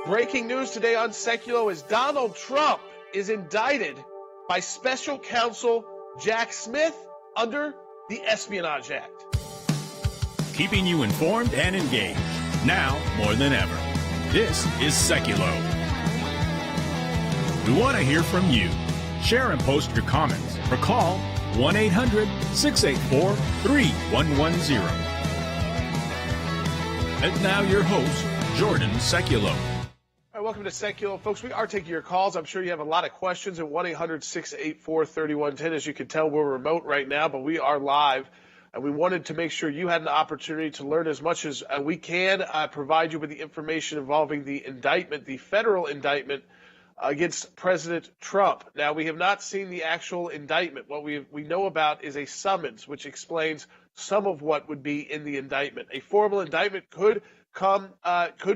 Breaking news today on Sekulow is Donald Trump is indicted by Special Counsel Jack Smith under the Espionage Act. Keeping you informed and engaged, now more than ever. This is Sekulow. We want to hear from you. Share and post your comments or call 1-800-684-3110. And now your host, Jordan Sekulow. All right, welcome to Sekulow. Folks, we are taking your calls. I'm sure you have a lot of questions at 1-800-684-3110. As you can tell, we're remote right now, but we are live. And we wanted to make sure you had an opportunity to learn as much as we can, provide you with the information involving the indictment, the federal indictment against President Trump. Now, we have not seen the actual indictment. What we know about is a summons, which explains some of what would be in the indictment. A formal indictment could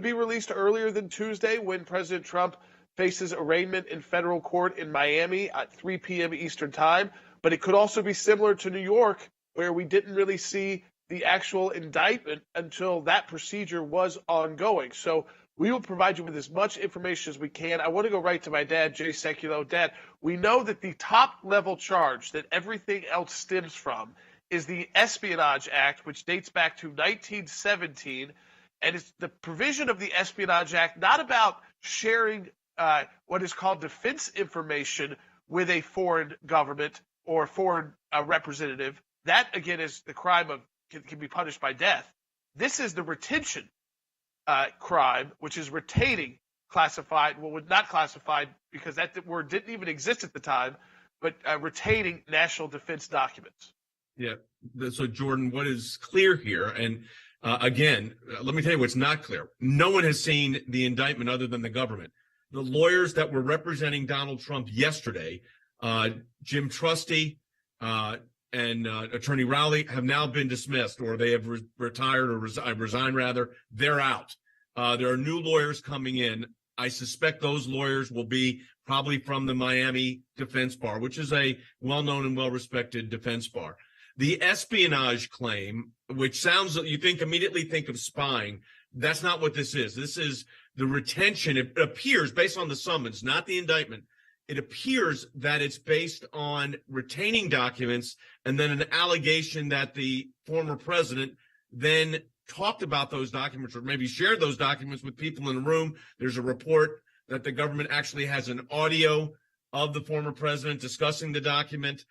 be released earlier than Tuesday when President Trump faces arraignment in federal court in Miami at 3 p.m. Eastern time. But it could also be similar to New York, where we didn't really see the actual indictment until that procedure was ongoing. So we will provide you with as much information as we can. I want to go right to my dad, Jay Sekulow. Dad, we know that the top-level charge that everything else stems from is the Espionage Act, which dates back to 1917. And it's the provision of the Espionage Act not about sharing what is called defense information with a foreign government or foreign representative. That, again, is the crime of can be punished by death. This is the retention crime, which is retaining classified, well, not classified because that word didn't even exist at the time, but retaining national defense documents. Yeah. So, Jordan, what is clear here, and again, let me tell you what's not clear. No one has seen the indictment other than the government. The lawyers that were representing Donald Trump yesterday, Jim Trusty and Attorney Rowley, have now been dismissed, or they have retired or resigned rather. They're out. There are new lawyers coming in. I suspect those lawyers will be probably from the Miami Defense Bar, which is a well-known and well-respected defense bar. The espionage claim, which sounds, you immediately think of spying. That's not what this is. This is the retention. It appears, based on the summons, not the indictment, it appears that it's based on retaining documents and then an allegation that the former president then talked about those documents or maybe shared those documents with people in the room. There's a report that the government actually has an audio of the former president discussing the document.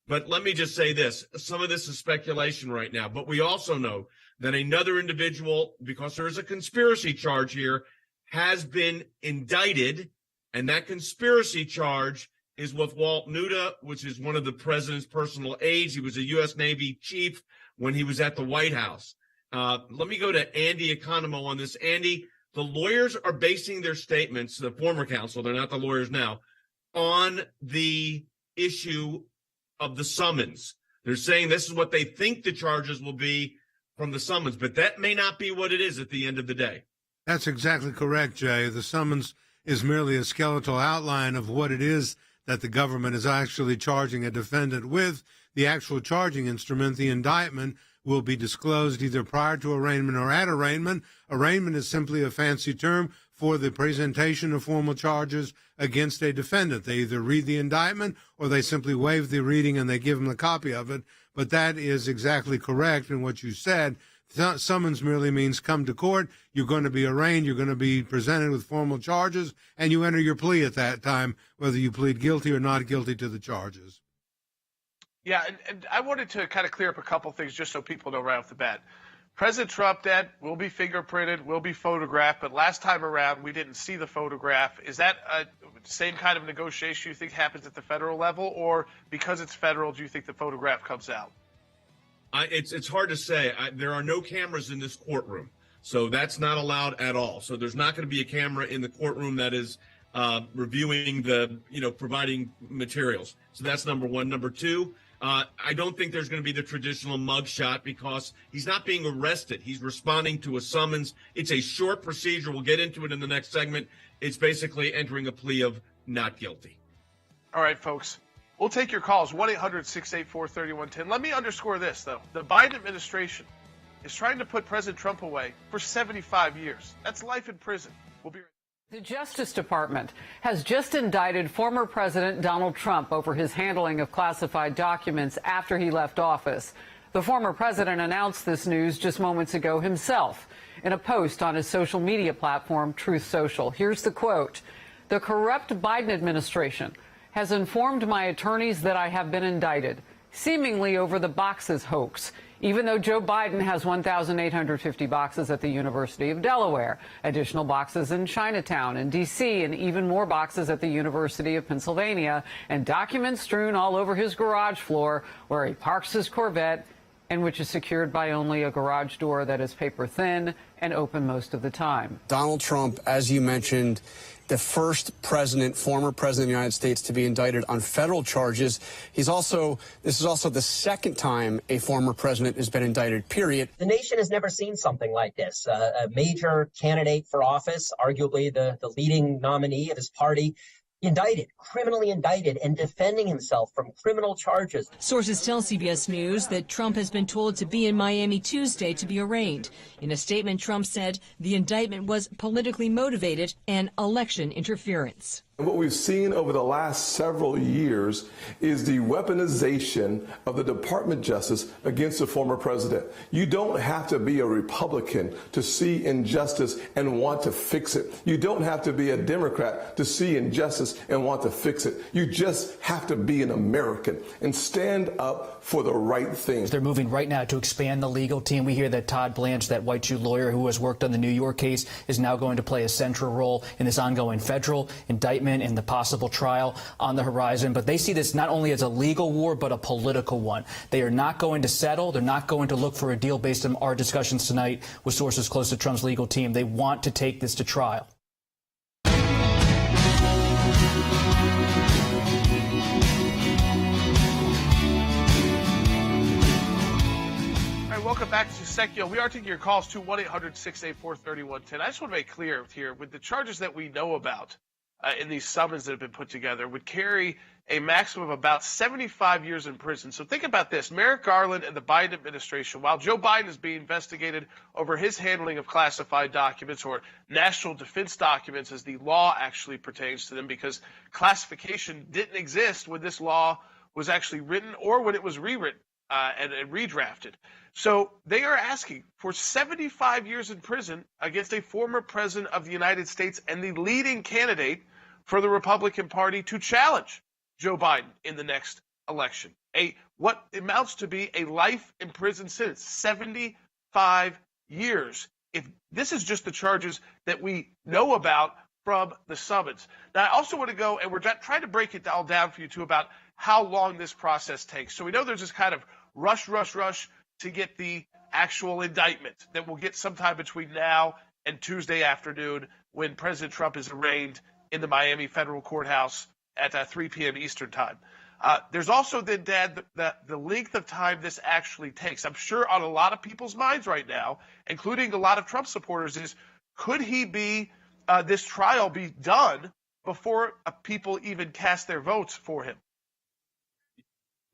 But let me just say this. Some of this is speculation right now, but we also know that another individual, because there is a conspiracy charge here, has been indicted, and that conspiracy charge is with Walt Nuda, which is one of the president's personal aides. He was a U.S. Navy chief when he was at the White House. Let me go to Andy Economo on this. Andy, the lawyers are basing their statements, the former counsel, they're not the lawyers now, on the issue of the summons. They're saying this is what they think the charges will be from the summons, but that may not be what it is at the end of the day. That's exactly correct, Jay. The summons is merely a skeletal outline of what it is that the government is actually charging a defendant with. The actual charging instrument, the indictment, will be disclosed either prior to arraignment or at arraignment. Arraignment is simply a fancy term for the presentation of formal charges against a defendant. They either read the indictment or they simply waive the reading and they give them a copy of it. But that is exactly correct in what you said. Summons merely means come to court. You're going to be arraigned. You're going to be presented with formal charges, and you enter your plea at that time, whether you plead guilty or not guilty to the charges. Yeah, and I wanted to kind of clear up a couple things just so people know right off the bat. President Trump, Dad, will be fingerprinted, will be photographed, but last time around we didn't see the photograph. Is that the same kind of negotiation you think happens at the federal level, or because it's federal, do you think the photograph comes out? It's hard to say. There are no cameras in this courtroom, so that's not allowed at all. So there's not going to be a camera in the courtroom that is reviewing providing materials. So that's number one. Number two, I don't think there's going to be the traditional mugshot because he's not being arrested. He's responding to a summons. It's a short procedure. We'll get into it in the next segment. It's basically entering a plea of not guilty. All right, folks. We'll take your calls, 1-800-684-3110. Let me underscore this, though. The Biden administration is trying to put President Trump away for 75 years. That's life in prison. We'll be right back. The Justice Department has just indicted former President Donald Trump over his handling of classified documents after he left office. The former president announced this news just moments ago himself in a post on his social media platform, Truth Social. Here's the quote. "The corrupt Biden administration has informed my attorneys that I have been indicted, seemingly over the boxes hoax, even though Joe Biden has 1,850 boxes at the University of Delaware, additional boxes in Chinatown and D.C., and even more boxes at the University of Pennsylvania, and documents strewn all over his garage floor where he parks his Corvette, and which is secured by only a garage door that is paper thin and open most of the time." Donald Trump, as you mentioned, the first president, former president of the United States to be indicted on federal charges. This is also the second time a former president has been indicted, period. The nation has never seen something like this. A major candidate for office, arguably the leading nominee of his party, indicted, criminally indicted, and defending himself from criminal charges. Sources tell CBS News that Trump has been told to be in Miami Tuesday to be arraigned. In a statement, Trump said the indictment was politically motivated and election interference. What we've seen over the last several years is the weaponization of the Department of Justice against the former president. You don't have to be a Republican to see injustice and want to fix it. You don't have to be a Democrat to see injustice and want to fix it. You just have to be an American and stand up for the right things. They're moving right now to expand the legal team. We hear that Todd Blanche, that white Jew lawyer who has worked on the New York case, is now going to play a central role in this ongoing federal indictment and the possible trial on the horizon. But they see this not only as a legal war, but a political one. They are not going to settle. They're not going to look for a deal based on our discussions tonight with sources close to Trump's legal team. They want to take this to trial. Welcome back to Sekulow. We are taking your calls to 1-800-684-3110. I just want to make clear here, with the charges that we know about in these summons that have been put together, would carry a maximum of about 75 years in prison. So think about this. Merrick Garland and the Biden administration, while Joe Biden is being investigated over his handling of classified documents, or national defense documents as the law actually pertains to them, because classification didn't exist when this law was actually written or when it was rewritten and redrafted. So they are asking for 75 years in prison against a former president of the United States and the leading candidate for the Republican Party to challenge Joe Biden in the next election. What amounts to be a life in prison sentence, 75 years. If this is just the charges that we know about from the summons. Now, I also want to go, and we're trying to break it all down for you too, about how long this process takes. So we know there's this kind of rush to get the actual indictment that we'll get sometime between now and Tuesday afternoon, when President Trump is arraigned in the Miami federal courthouse at 3 p.m. Eastern time. There's also then, Dad, the length of time this actually takes. I'm sure on a lot of people's minds right now, including a lot of Trump supporters, is could this trial be done before people even cast their votes for him?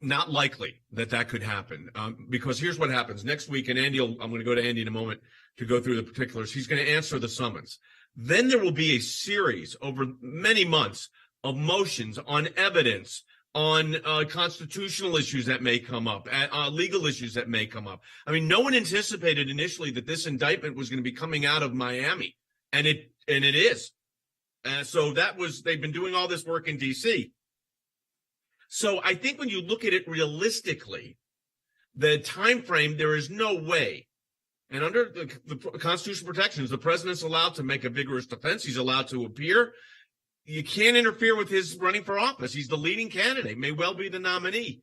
Not likely that could happen, because here's what happens next week. And I'm going to go to Andy in a moment to go through the particulars. He's going to answer the summons. Then there will be a series over many months of motions on evidence, on constitutional issues that may come up, legal issues that may come up. I mean, no one anticipated initially that this indictment was going to be coming out of Miami, and it is. So they've been doing all this work in D.C. So I think when you look at it realistically, the time frame, there is no way. And under the constitutional protections, the president's allowed to make a vigorous defense. He's allowed to appear. You can't interfere with his running for office. He's the leading candidate, may well be the nominee.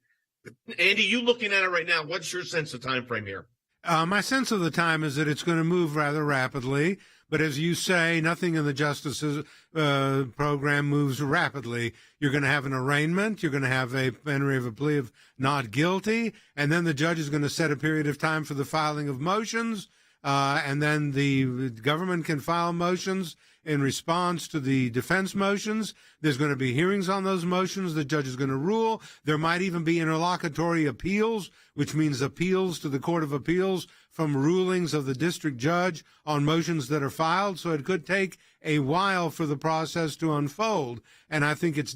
Andy, you looking at it right now, what's your sense of time frame here? My sense of the time is that it's going to move rather rapidly. But as you say, nothing in the justice's program moves rapidly. You're going to have an arraignment. You're going to have a entry of a plea of not guilty. And then the judge is going to set a period of time for the filing of motions. and then the government can file motions in response to the defense motions. There's going to be hearings on those motions. The judge is going to rule. There might even be interlocutory appeals, which means appeals to the Court of Appeals from rulings of the district judge on motions that are filed. So it could take a while for the process to unfold. And I think it's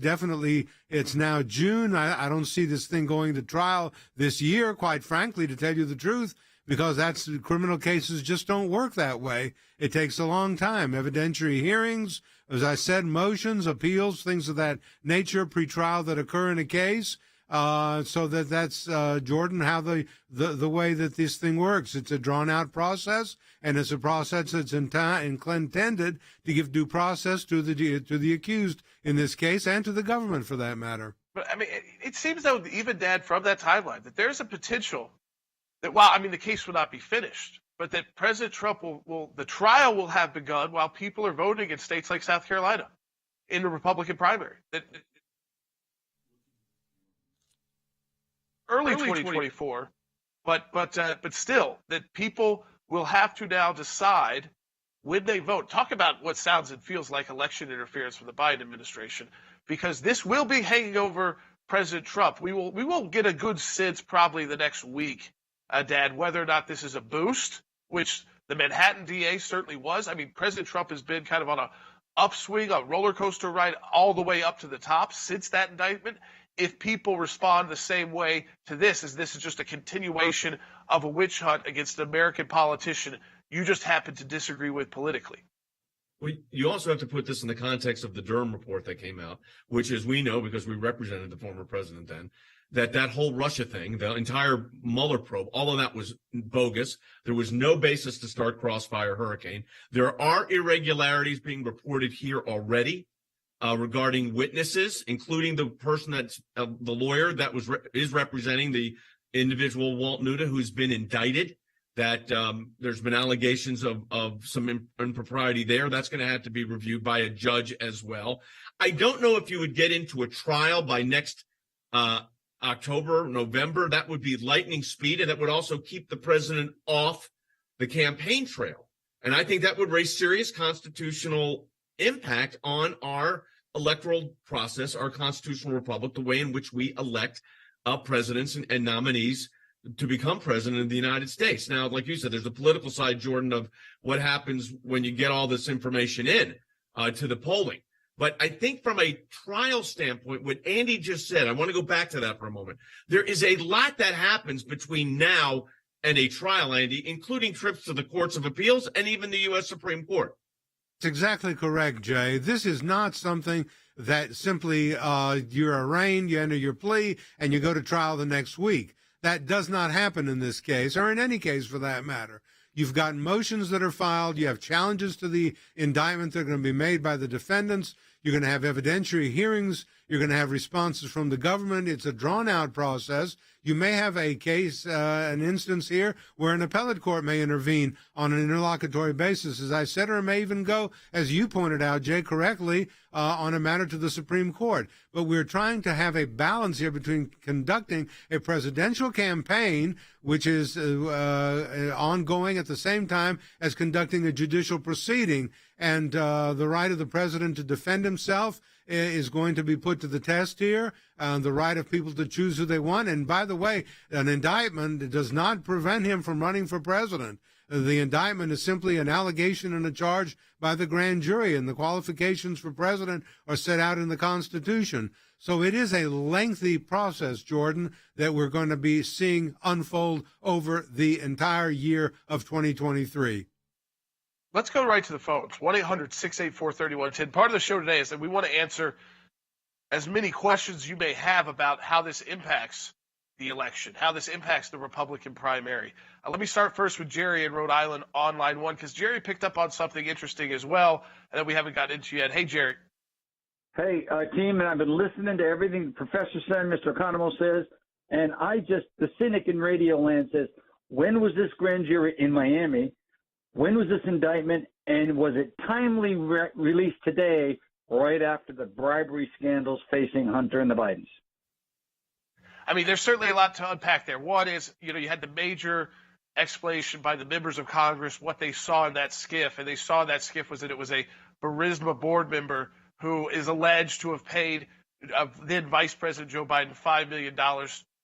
now June. I don't see this thing going to trial this year, quite frankly, to tell you the truth, because criminal cases just don't work that way. It takes a long time. Evidentiary hearings, as I said, motions, appeals, things of that nature, pretrial that occur in a case. So that's Jordan, how the way that this thing works. It's a drawn out process, and it's a process that's intended to give due process to the accused in this case, and to the government for that matter. But I mean, it seems though, even Dad, from that timeline, that there's a potential that while the case will not be finished, but that President Trump the trial will have begun while people are voting in states like South Carolina in the Republican primary. That early 2024, but still, that people will have to now decide when they vote. Talk about what sounds and feels like election interference from the Biden administration, because this will be hanging over President Trump. We will get a good sense probably the next week, Dad, whether or not this is a boost, which the Manhattan DA certainly was. I mean, President Trump has been kind of on a upswing, a roller coaster ride all the way up to the top since that indictment. If people respond the same way to this, as this is just a continuation of a witch hunt against an American politician you just happen to disagree with politically. Well, you also have to put this in the context of the Durham report that came out, which, as we know, because we represented the former president then, that whole Russia thing, the entire Mueller probe, all of that was bogus. There was no basis to start Crossfire Hurricane. There are irregularities being reported here already regarding witnesses, including the person that's the lawyer that is representing the individual, Walt Nuda, who's been indicted. That there's been allegations of some impropriety there. That's going to have to be reviewed by a judge as well. I don't know if you would get into a trial by next October, November. That would be lightning speed, and that would also keep the president off the campaign trail. And I think that would raise serious constitutional impact on our electoral process, our constitutional republic, the way in which we elect presidents and nominees to become president of the United States. Now, like you said, there's a political side, Jordan, of what happens when you get all this information in to the polling. But I think from a trial standpoint, what Andy just said, I want to go back to that for a moment. There is a lot that happens between now and a trial, Andy, including trips to the courts of appeals and even the U.S. Supreme Court. That's exactly correct, Jay. This is not something that simply you're arraigned, you enter your plea, and you go to trial the next week. That does not happen in this case, or in any case for that matter. You've got motions that are filed. You have challenges to the indictment that are going to be made by the defendants. You're going to have evidentiary hearings. You're going to have responses from the government. It's a drawn-out process. You may have a case, an instance here where an appellate court may intervene on an interlocutory basis, as I said, or it may even go, as you pointed out, Jay, correctly, on a matter to the Supreme Court. But we're trying to have a balance here between conducting a presidential campaign, which is ongoing at the same time as conducting a judicial proceeding. And the right of the president to defend himself is going to be put to the test here. The right of people to choose who they want. And by the way, an indictment does not prevent him from running for president. The indictment is simply an allegation and a charge by the grand jury, and the qualifications for president are set out in the Constitution. So it is a lengthy process, Jordan, that we're going to be seeing unfold over the entire year of 2023. Let's go right to the phones. 1-800-684-3110. Part of the show today is that we want to answer as many questions you may have about how this impacts the election, how this impacts the Republican primary. Let me start first with Jerry in Rhode Island on line one, because Jerry picked up on something interesting as well that we haven't gotten into yet. Hey, Jerry. Hey, team, and I've been listening to everything the professor said, Mr. Economou says, and the cynic in radio land says, when was this grand jury in Miami? When was this indictment, and was it timely released today, right after the bribery scandals facing Hunter and the Bidens? I mean, there's certainly a lot to unpack there. One is, you had the major explanation by the members of Congress what they saw in that skiff. And they saw in that skiff was that it was a Burisma board member who is alleged to have paid then Vice President Joe Biden $5 million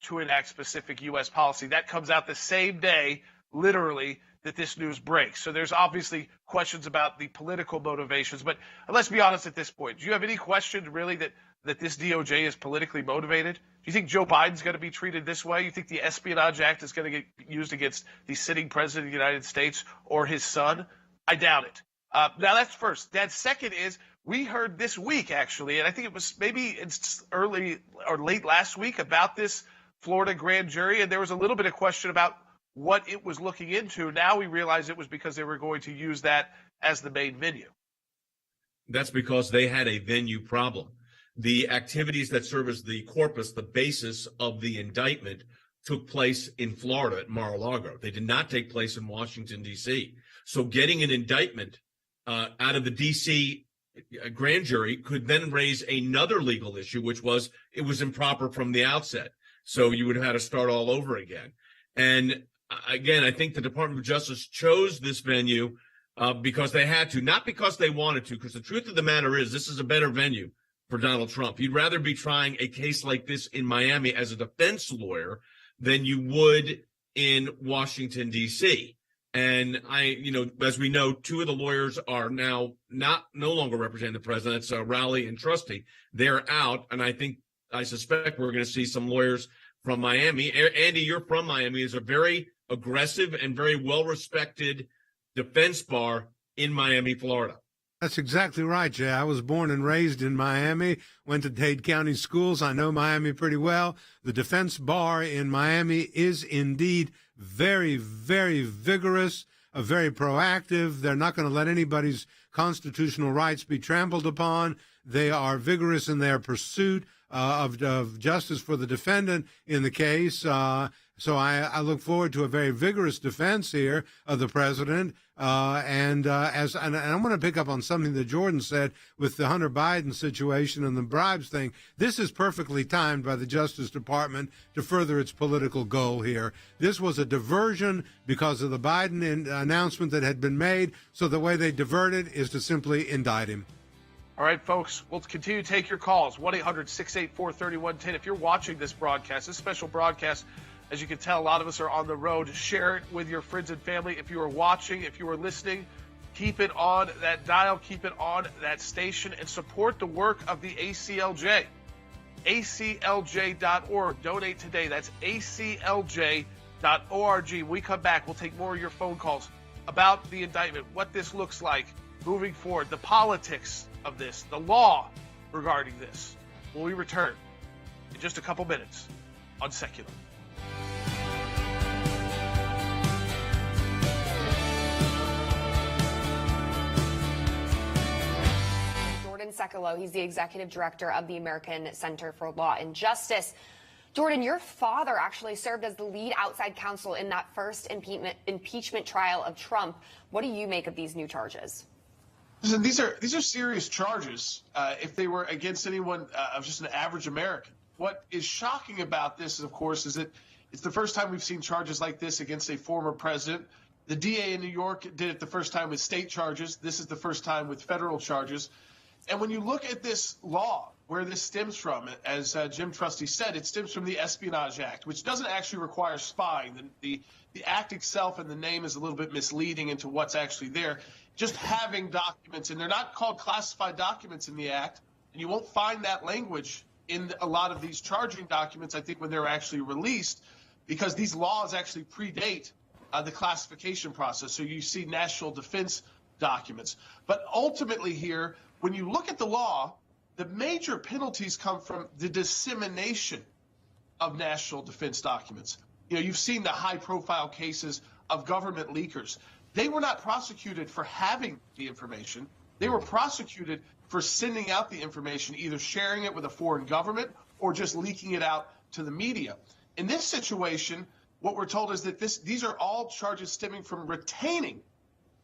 to enact specific U.S. policy. That comes out the same day, literally, that this news breaks. So there's obviously questions about the political motivations. But let's be honest at this point. Do you have any question, really, that this DOJ is politically motivated? Do you think Joe Biden's going to be treated this way? You think the Espionage Act is going to get used against the sitting president of the United States or his son? I doubt it. Now, that's first. That second is, we heard this week, actually, and I think it was maybe it's early or late last week, about this Florida grand jury, and there was a little bit of question about what it was looking into. Now we realize it was because they were going to use that as the main venue. That's because they had a venue problem. The activities that serve as the corpus, the basis of the indictment, took place in Florida at Mar-a-Lago. They did not take place in Washington, D.C. So getting an indictment out of the D.C. grand jury could then raise another legal issue, which was it was improper from the outset. So you would have had to start all over again. And again, I think the Department of Justice chose this venue because they had to, not because they wanted to, because the truth of the matter is this is a better venue for Donald Trump. You'd rather be trying a case like this in Miami as a defense lawyer than you would in Washington, D.C. And as we know, two of the lawyers are now no longer representing the president. It's Rowley and Trusty. They're out, and I suspect we're going to see some lawyers from Miami. Andy, you're from Miami. It's a very aggressive and very well-respected defense bar in Miami, Florida. That's exactly right, Jay. I was born and raised in Miami, went to Dade County schools. I know Miami pretty well. The defense bar in Miami is indeed very, very vigorous, very proactive. They're not going to let anybody's constitutional rights be trampled upon. They are vigorous in their pursuit of justice for the defendant in the case. So I look forward to a very vigorous defense here of the president. And I'm going to pick up on something that Jordan said with the Hunter Biden situation and the bribes thing. This is perfectly timed by the Justice Department to further its political goal here. This was a diversion because of the Biden announcement that had been made. So the way they divert it is to simply indict him. All right, folks, we'll continue to take your calls. 1-800-684-3110. If you're watching this broadcast, this special broadcast, as you can tell, a lot of us are on the road. Share it with your friends and family. If you are watching, if you are listening, keep it on that dial, keep it on that station, and support the work of the ACLJ. aclj.org. Donate today. That's aclj.org. When we come back, we'll take more of your phone calls about the indictment, what this looks like moving forward, the politics of this, the law regarding this, when we return in just a couple minutes on Sekulow. Sekulow. He's the executive director of the American Center for Law and Justice. Jordan, your father actually served as the lead outside counsel in that first impeachment trial of Trump. What do you make of these new charges? Listen, these are serious charges if they were against anyone of just an average American. What is shocking about this, of course, is that it's the first time we've seen charges like this against a former president. The DA in New York did it the first time with state charges. This is the first time with federal charges. And when you look at this law, where this stems from, as Jim Trusty said, it stems from the Espionage Act, which doesn't actually require spying. The act itself and the name is a little bit misleading into what's actually there. Just having documents, and they're not called classified documents in the act, and you won't find that language in a lot of these charging documents, I think, when they're actually released, because these laws actually predate the classification process. So you see national defense documents. But ultimately here, when you look at the law, the major penalties come from the dissemination of national defense documents. You know, you've seen the high-profile cases of government leakers. They were not prosecuted for having the information. They were prosecuted for sending out the information, either sharing it with a foreign government or just leaking it out to the media. In this situation, what we're told is that these are all charges stemming from retaining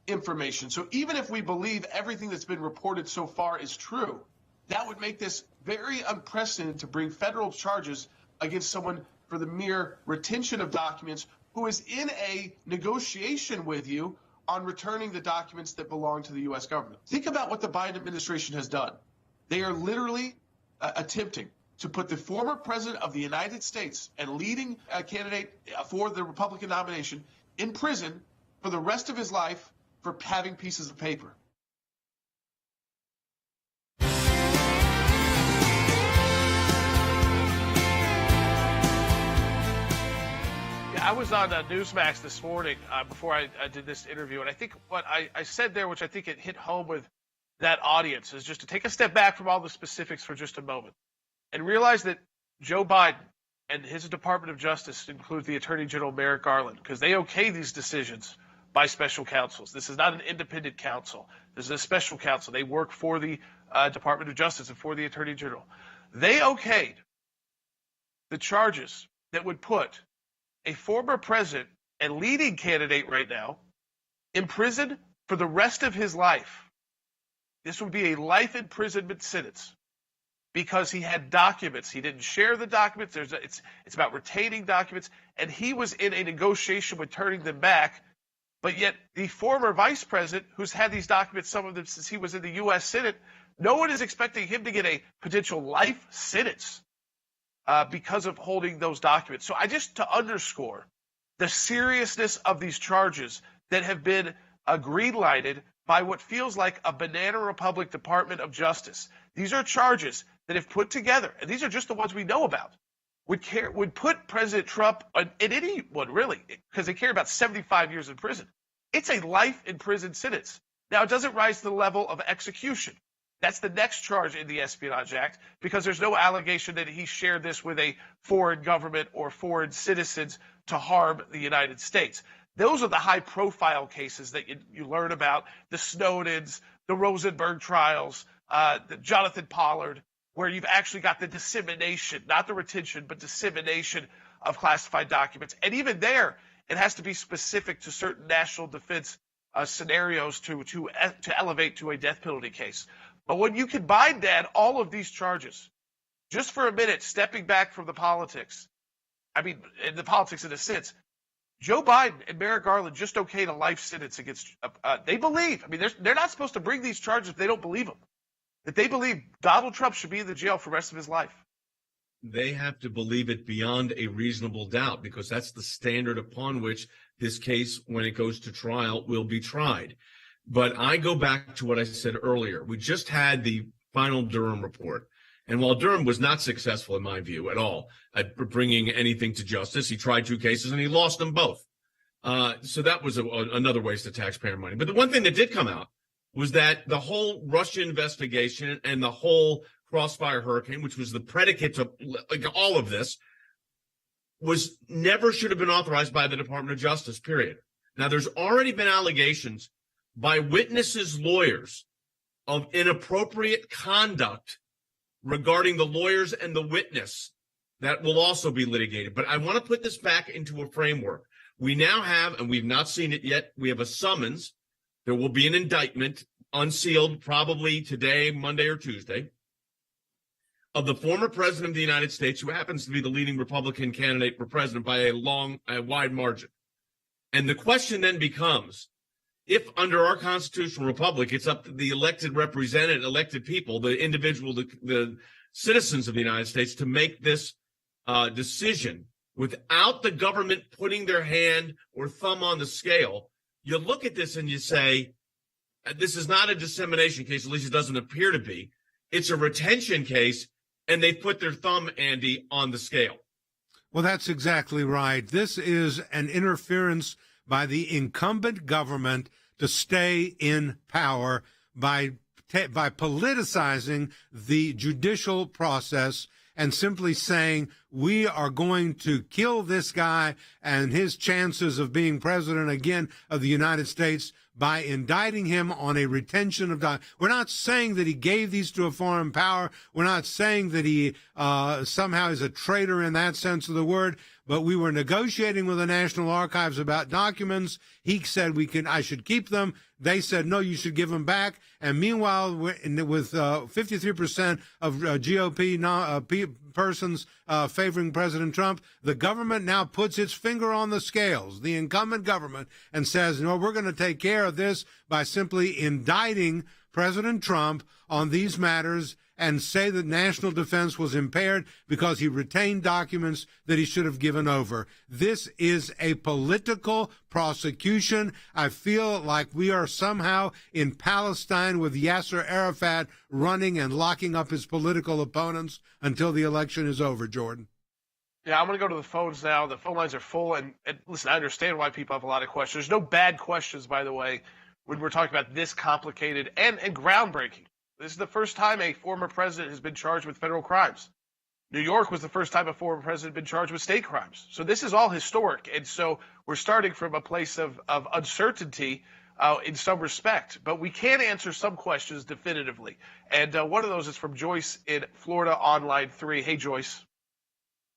information. So even if we believe everything that's been reported so far is true, that would make this very unprecedented to bring federal charges against someone for the mere retention of documents who is in a negotiation with you on returning the documents that belong to the U.S. government. Think about what the Biden administration has done. They are literally attempting to put the former president of the United States and leading candidate for the Republican nomination in prison for the rest of his life for having pieces of paper. I was on Newsmax this morning before I did this interview, and I think what I said there, which I think it hit home with that audience, is just to take a step back from all the specifics for just a moment and realize that Joe Biden and his Department of Justice includes the Attorney General Merrick Garland, because they okay these decisions by special counsels. This is not an independent counsel. This is a special counsel. They work for the Department of Justice and for the Attorney General. They okayed the charges that would put a former president and leading candidate right now in prison for the rest of his life. This would be a life imprisonment sentence because he had documents. He didn't share the documents. It's about retaining documents, and he was in a negotiation with turning them back. But yet the former vice president, who's had these documents, some of them since he was in the U.S. Senate, no one is expecting him to get a potential life sentence because of holding those documents. So to underscore the seriousness of these charges that have been green-lighted by what feels like a banana republic Department of Justice. These are charges that, if put together, and these are just the ones we know about, would put President Trump in anyone, really, because they care about 75 years in prison. It's a life in prison sentence. Now, it doesn't rise to the level of execution. That's the next charge in the Espionage Act, because there's no allegation that he shared this with a foreign government or foreign citizens to harm the United States. Those are the high-profile cases that you learn about, the Snowdens, the Rosenberg trials, the Jonathan Pollard, where you've actually got the dissemination, not the retention, but dissemination of classified documents. And even there, it has to be specific to certain national defense scenarios to elevate to a death penalty case. But when you combine, Dan, all of these charges, just for a minute, stepping back from the politics, in the politics in a sense, Joe Biden and Merrick Garland just okayed a life sentence against, they believe, they're not supposed to bring these charges if they don't believe them, that they believe Donald Trump should be in the jail for the rest of his life. They have to believe it beyond a reasonable doubt, because that's the standard upon which this case, when it goes to trial, will be tried. But I go back to what I said earlier. We just had the final Durham report. And while Durham was not successful, in my view, at all at bringing anything to justice, he tried 2 cases and he lost them both. So that was another waste of taxpayer money. But the one thing that did come out was that the whole Russia investigation and the whole Crossfire Hurricane, which was the predicate to all of this, never should have been authorized by the Department of Justice, period. Now, there's already been allegations by witnesses' lawyers of inappropriate conduct regarding the lawyers and the witness that will also be litigated. But I want to put this back into a framework. We now have, and we've not seen it yet, we have a summons. There will be an indictment unsealed probably today, Monday or Tuesday, of the former president of the United States, who happens to be the leading Republican candidate for president by a wide margin. And the question then becomes, if under our constitutional republic, it's up to the elected people, the individual, the citizens of the United States, to make this decision without the government putting their hand or thumb on the scale, you look at this and you say, this is not a dissemination case, at least it doesn't appear to be. It's a retention case, and they put their thumb, Andy, on the scale. Well, that's exactly right. This is an interference by the incumbent government to stay in power by politicizing the judicial process and simply saying, we are going to kill this guy and his chances of being president again of the United States by indicting him on a retention of documents. We're not saying that he gave these to a foreign power. We're not saying that he somehow is a traitor in that sense of the word. but we were negotiating with the National Archives about documents. He said I should keep them. They said, no, you should give them back. And meanwhile, with 53% of GOP persons favoring President Trump, the government now puts its finger on the scales, the incumbent government, and says, no, we're going to take care of this by simply indicting President Trump on these matters and say that national defense was impaired because he retained documents that he should have given over. This is a political prosecution. I feel like we are somehow in Palestine with Yasser Arafat running and locking up his political opponents until the election is over, Jordan. Yeah, I'm going to go to the phones now. The phone lines are full. And listen, I understand why people have a lot of questions. There's no bad questions, by the way, when we're talking about this complicated and groundbreaking. This is the first time a former president has been charged with federal crimes. New York was the first time a former president had been charged with state crimes. So this is all historic. And so we're starting from a place of uncertainty in some respect. But we can answer some questions definitively. And one of those is from Joyce in Florida on line 3. Hey, Joyce.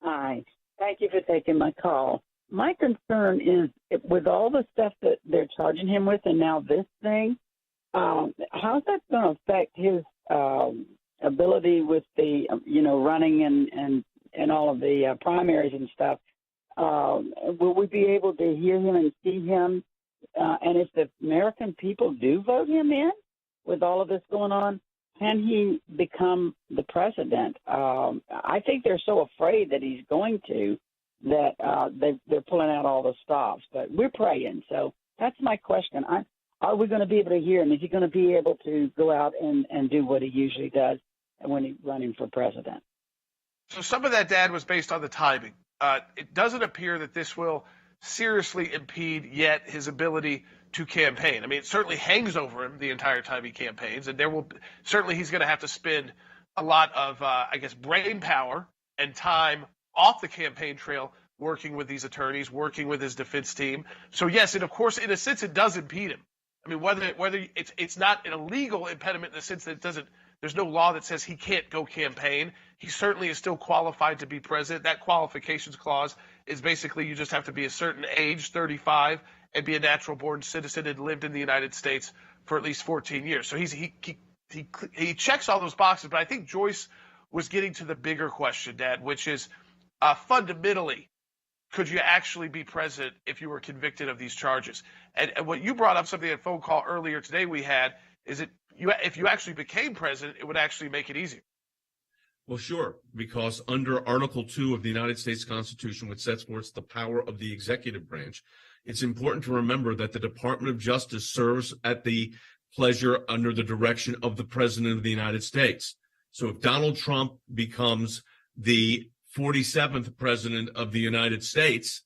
Hi. Thank you for taking my call. My concern is with all the stuff that they're charging him with and now this thing, how's that going to affect his ability with the, running and all of the primaries and stuff? Will we be able to hear him and see him? And if the American people do vote him in with all of this going on, can he become the president? I think they're so afraid that he's going to that they're pulling out all the stops. But we're praying. So that's my question. Are we going to be able to hear him? Is he going to be able to go out and do what he usually does when he's running for president? So some of that, Dad, was based on the timing. It doesn't appear that this will seriously impede yet his ability to campaign. I mean, it certainly hangs over him the entire time he campaigns, and certainly he's going to have to spend a lot of, brain power and time off the campaign trail working with these attorneys, working with his defense team. So yes, and of course, in a sense, it does impede him. I mean, whether it's not an illegal impediment in the sense that there's no law that says he can't go campaign. He certainly is still qualified to be president. That qualifications clause is basically you just have to be a certain age, 35, and be a natural-born citizen and lived in the United States for at least 14 years. So he checks all those boxes. But I think Joyce was getting to the bigger question, Dad, which is fundamentally, could you actually be president if you were convicted of these charges? And what you brought up, something in a phone call earlier today we had, is that if you actually became president, it would actually make it easier. Well, sure, because under Article 2 of the United States Constitution, which sets forth the power of the executive branch, it's important to remember that the Department of Justice serves at the pleasure under the direction of the President of the United States. So if Donald Trump becomes the 47th President of the United States,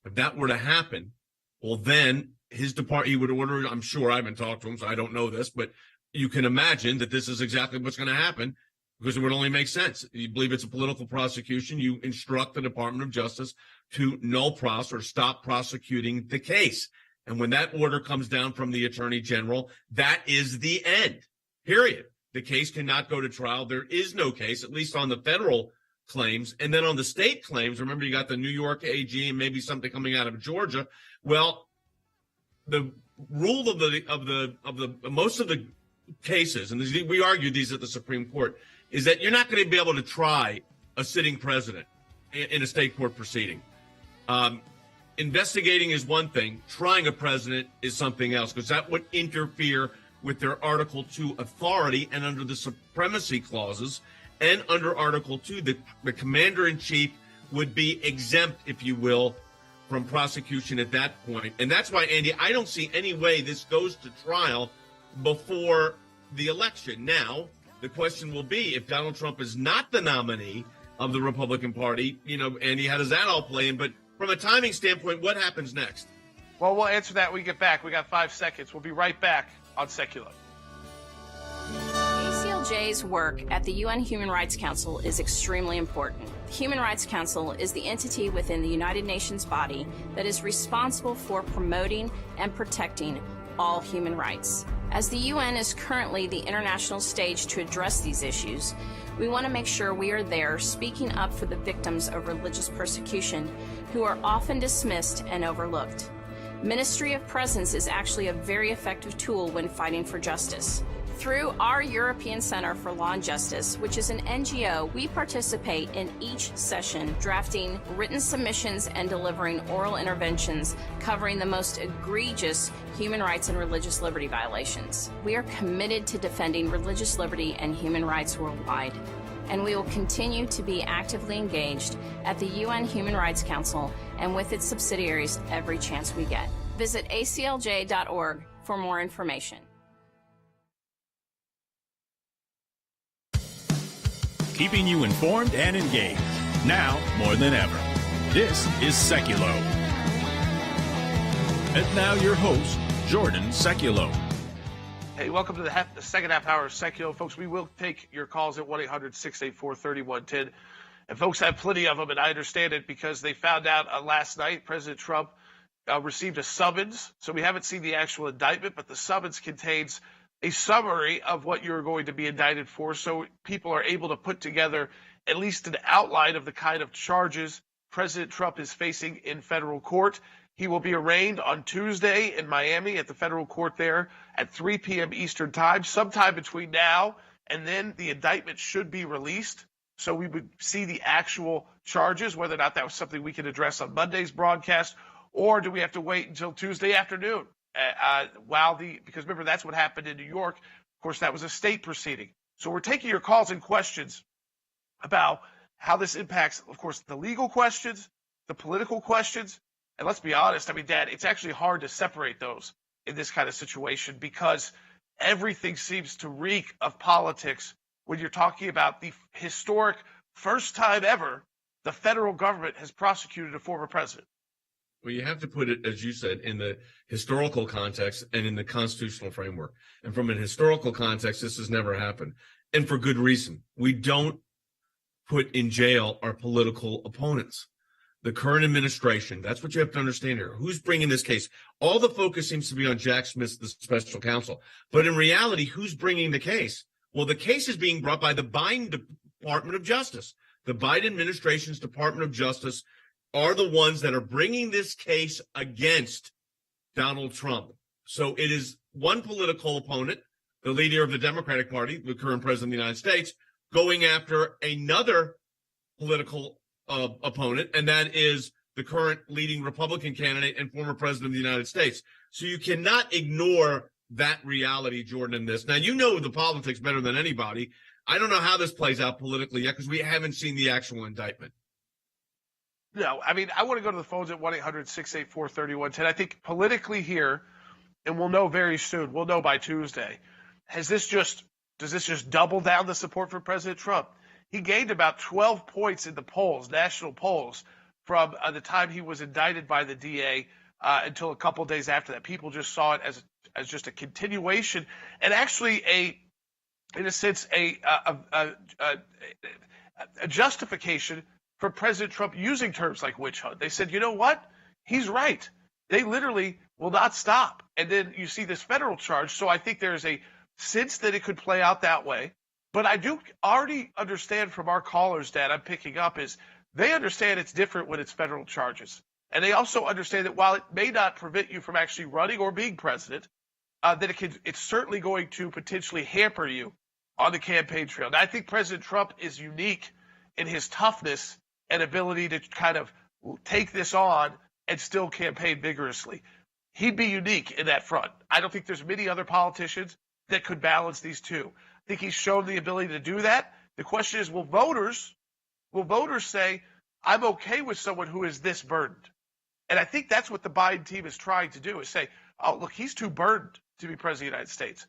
if that were to happen, well, then his department, he would order, I'm sure, I haven't talked to him, so I don't know this, but you can imagine that this is exactly what's going to happen because it would only make sense. You believe it's a political prosecution, you instruct the Department of Justice to null pros or stop prosecuting the case. And when that order comes down from the Attorney General, that is the end, period. The case cannot go to trial. There is no case, at least on the federal claims. And then on the state claims, remember you got the New York AG and maybe something coming out of Georgia. Well, the rule of the most of the cases, and we argued these at the Supreme Court, is that you're not going to be able to try a sitting president in a state court proceeding. Investigating is one thing. Trying a president is something else, because that would interfere with their Article 2 authority, and under the supremacy clauses and under Article 2, the commander-in-chief would be exempt, if you will, from prosecution at that point. And that's why, Andy, I don't see any way this goes to trial before the election. Now, the question will be, if Donald Trump is not the nominee of the Republican Party, Andy, how does that all play in? But from a timing standpoint, what happens next? Well, we'll answer that when we get back. We got 5 seconds. We'll be right back on Sekulow. ACLJ's work at the UN Human Rights Council is extremely important. The Human Rights Council is the entity within the United Nations body that is responsible for promoting and protecting all human rights. As the UN is currently the international stage to address these issues, We want to make sure we are there speaking up for the victims of religious persecution who are often dismissed and overlooked. Ministry of Presence is actually a very effective tool when fighting for justice. Through our European Center for Law and Justice, which is an NGO, we participate in each session, drafting written submissions and delivering oral interventions covering the most egregious human rights and religious liberty violations. We are committed to defending religious liberty and human rights worldwide, and we will continue to be actively engaged at the UN Human Rights Council and with its subsidiaries every chance we get. Visit aclj.org for more information. Keeping you informed and engaged, now more than ever. This is Sekulow. And now your host, Jordan Sekulow. Hey, welcome to the second half hour of Sekulow. Folks, we will take your calls at 1-800-684-3110. And folks have plenty of them, and I understand it because they found out last night President Trump received a summons. So we haven't seen the actual indictment, but the summons contains a summary of what you're going to be indicted for, so people are able to put together at least an outline of the kind of charges President Trump is facing in federal court. He will be arraigned on Tuesday in Miami at the federal court there at 3 p.m. Eastern time. Sometime between now and then, the indictment should be released, so we would see the actual charges, whether or not that was something we can address on Monday's broadcast, or do we have to wait until Tuesday afternoon? Because remember, that's what happened in New York. Of course, that was a state proceeding. So we're taking your calls and questions about how this impacts, of course, the legal questions, the political questions. And let's be honest, I mean, Dad, it's actually hard to separate those in this kind of situation because everything seems to reek of politics when you're talking about the historic first time ever the federal government has prosecuted a former president. Well, you have to put it, as you said, in the historical context and in the constitutional framework. And from an historical context, this has never happened. And for good reason. We don't put in jail our political opponents. The current administration, that's what you have to understand here. Who's bringing this case? All the focus seems to be on Jack Smith, the special counsel. But in reality, who's bringing the case? Well, the case is being brought by the Biden Department of Justice. The Biden administration's Department of Justice are the ones that are bringing this case against Donald Trump. So it is one political opponent, the leader of the Democratic Party, the current president of the United States, going after another political opponent, and that is the current leading Republican candidate and former president of the United States. So you cannot ignore that reality, Jordan, in this. Now, you know the politics better than anybody. I don't know how this plays out politically yet because we haven't seen the actual indictment. No, I mean, I want to go to the phones at 1-800-684-3110. I think politically here, and we'll know very soon, we'll know by Tuesday, does this just double down the support for President Trump? He gained about 12 points in the polls, national polls, from the time he was indicted by the DA until a couple of days after that. People just saw it as just a continuation and actually in a sense, a justification for President Trump using terms like witch hunt. They said, you know what? He's right. They literally will not stop. And then you see this federal charge. So I think there's a sense that it could play out that way. But I do already understand from our callers, Dad, I'm picking up, is they understand it's different when it's federal charges. And they also understand that while it may not prevent you from actually running or being president, that it's certainly going to potentially hamper you on the campaign trail. Now, I think President Trump is unique in his toughness and ability to kind of take this on and still campaign vigorously. He'd be unique in that front. I don't think there's many other politicians that could balance these two. I think he's shown the ability to do that. The question is, will voters say, I'm okay with someone who is this burdened? And I think that's what the Biden team is trying to do, is say, oh, look, he's too burdened to be president of the United States,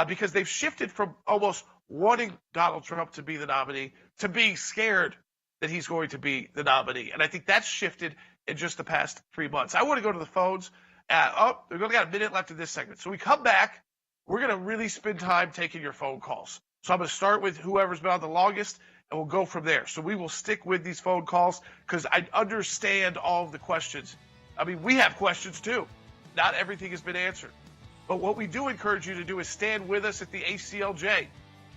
because they've shifted from almost wanting Donald Trump to be the nominee to being scared that he's going to be the nominee. And I think that's shifted in just the past 3 months. I want to go to the phones. We've only got a minute left in this segment. So we come back. We're going to really spend time taking your phone calls. So I'm going to start with whoever's been on the longest, and we'll go from there. So we will stick with these phone calls because I understand all of the questions. I mean, we have questions too. Not everything has been answered. But what we do encourage you to do is stand with us at the ACLJ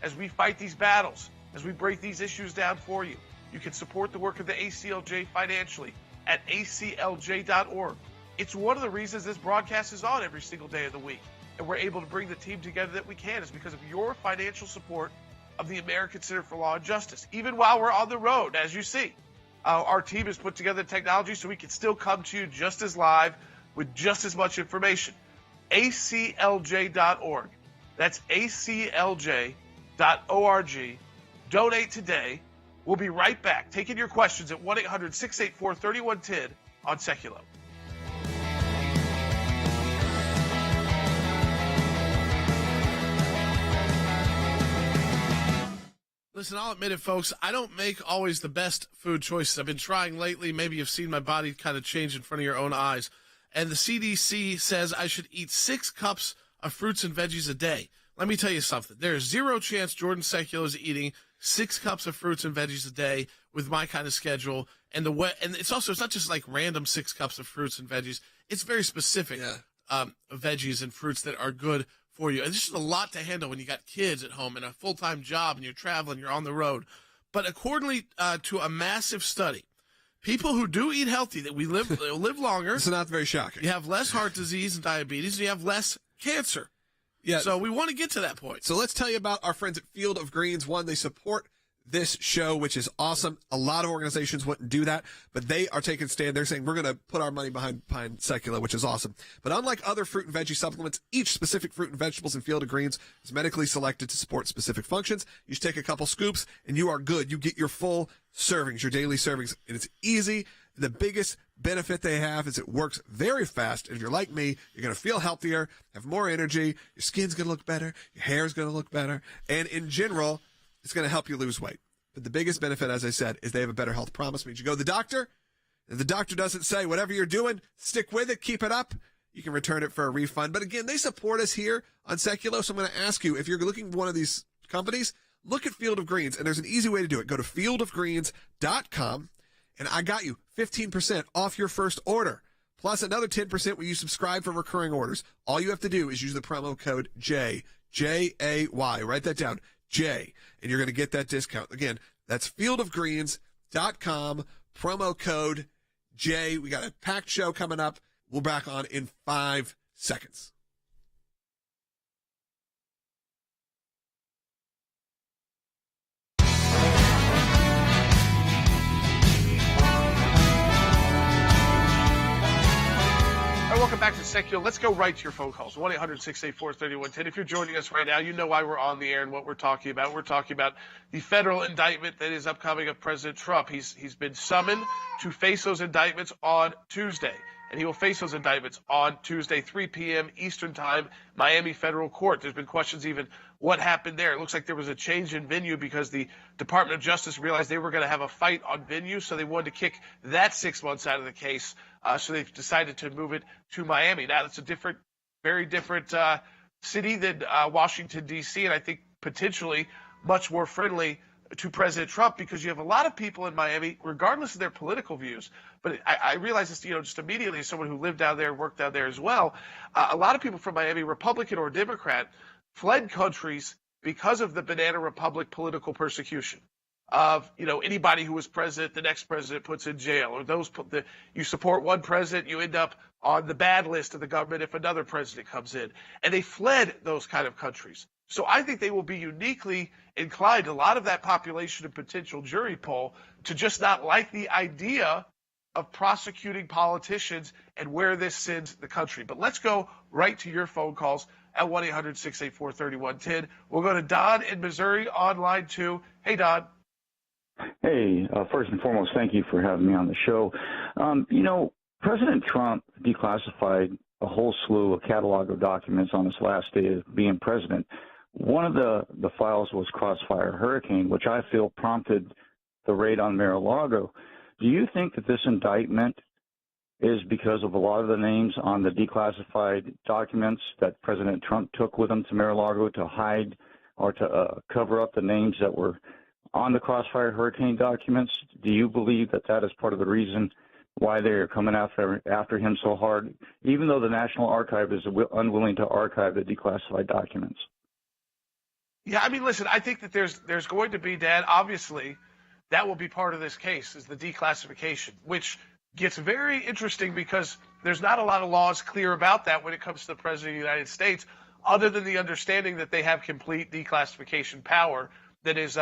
as we fight these battles, as we break these issues down for you. You can support the work of the ACLJ financially at aclj.org. It's one of the reasons this broadcast is on every single day of the week, and we're able to bring the team together that we can is because of your financial support of the American Center for Law and Justice. Even while we're on the road, as you see, our team has put together technology so we can still come to you just as live with just as much information. aclj.org. That's aclj.org. Donate today. We'll be right back, taking your questions at 1-800-684-3110 on Sekulow. Listen, I'll admit it, folks. I don't make always the best food choices. I've been trying lately. Maybe you've seen my body kind of change in front of your own eyes. And the CDC says I should eat 6 cups of fruits and veggies a day. Let me tell you something. There's zero chance Jordan Sekulow is eating 6 cups of fruits and veggies a day with my kind of schedule. And it's not just like random 6 cups of fruits and veggies. It's very specific veggies and fruits that are good for you. And this is a lot to handle when you got kids at home and a full-time job and you're traveling, you're on the road. But according to a massive study, people who do eat healthy, that we live longer. It's not very shocking. You have less heart disease and diabetes, and you have less cancer. Yeah. So we want to get to that point. So let's tell you about our friends at Field of Greens. One, they support this show, which is awesome. A lot of organizations wouldn't do that, but they are taking a stand. They're saying we're going to put our money behind Sekulow, which is awesome. But unlike other fruit and veggie supplements, each specific fruit and vegetables in Field of Greens is medically selected to support specific functions. You just take a couple scoops and you are good. You get your full servings, your daily servings, and it's easy. The biggest benefit they have is it works very fast. And if you're like me, you're going to feel healthier, have more energy, your skin's going to look better, your hair's going to look better, and in general, it's going to help you lose weight. But the biggest benefit, as I said, is they have a better health promise. It means you go to the doctor, and the doctor doesn't say, whatever you're doing, stick with it, keep it up. You can return it for a refund. But again, they support us here on Sekulow, so I'm going to ask you, if you're looking for one of these companies, look at Field of Greens, and there's an easy way to do it. Go to fieldofgreens.com, and I got you 15% off your first order, plus another 10% when you subscribe for recurring orders. All you have to do is use the promo code J, J-A-Y. Write that down, J, and you're going to get that discount. Again, that's fieldofgreens.com, promo code J. We got a packed show coming up. We'll be back on in 5 seconds. Welcome back to Sekulow. Let's go right to your phone calls. 1-800-684-3110. If you're joining us right now, you know why we're on the air and what we're talking about. We're talking about the federal indictment that is upcoming of President Trump. He's been summoned to face those indictments on Tuesday, and he will face those indictments on Tuesday, 3 p.m. Eastern Time, Miami Federal Court. There's been questions even what happened there. It looks like there was a change in venue because the Department of Justice realized they were going to have a fight on venue, so they wanted to kick that 6 months out of the case. So they've decided to move it to Miami. Now, it's a very different city than Washington, D.C., and I think potentially much more friendly to President Trump because you have a lot of people in Miami, regardless of their political views. But I realize this, just immediately as someone who lived down there and worked down there as well, a lot of people from Miami, Republican or Democrat, fled countries because of the Banana Republic political persecution of, anybody who was president, the next president puts in jail, or you support one president, you end up on the bad list of the government if another president comes in. And they fled those kind of countries. So I think they will be uniquely inclined, a lot of that population and potential jury poll, to just not like the idea of prosecuting politicians and where this sends the country. But let's go right to your phone calls at 1-800-684-3110. We'll go to Don in Missouri on line 2. Hey, Don. Hey, first and foremost, thank you for having me on the show. President Trump declassified a whole slew of catalog of documents on his last day of being president. One of the files was Crossfire Hurricane, which I feel prompted the raid on Mar-a-Lago. Do you think that this indictment is because of a lot of the names on the declassified documents that President Trump took with him to Mar-a-Lago to hide or to cover up the names that were on the Crossfire Hurricane documents? Do you believe that that is part of the reason why they're coming after him so hard, even though the National Archive is unwilling to archive the declassified documents? Yeah, I mean, listen, I think that there's going to be, Dad, obviously, that will be part of this case is the declassification, which gets very interesting because there's not a lot of laws clear about that when it comes to the President of the United States, other than the understanding that they have complete declassification power that is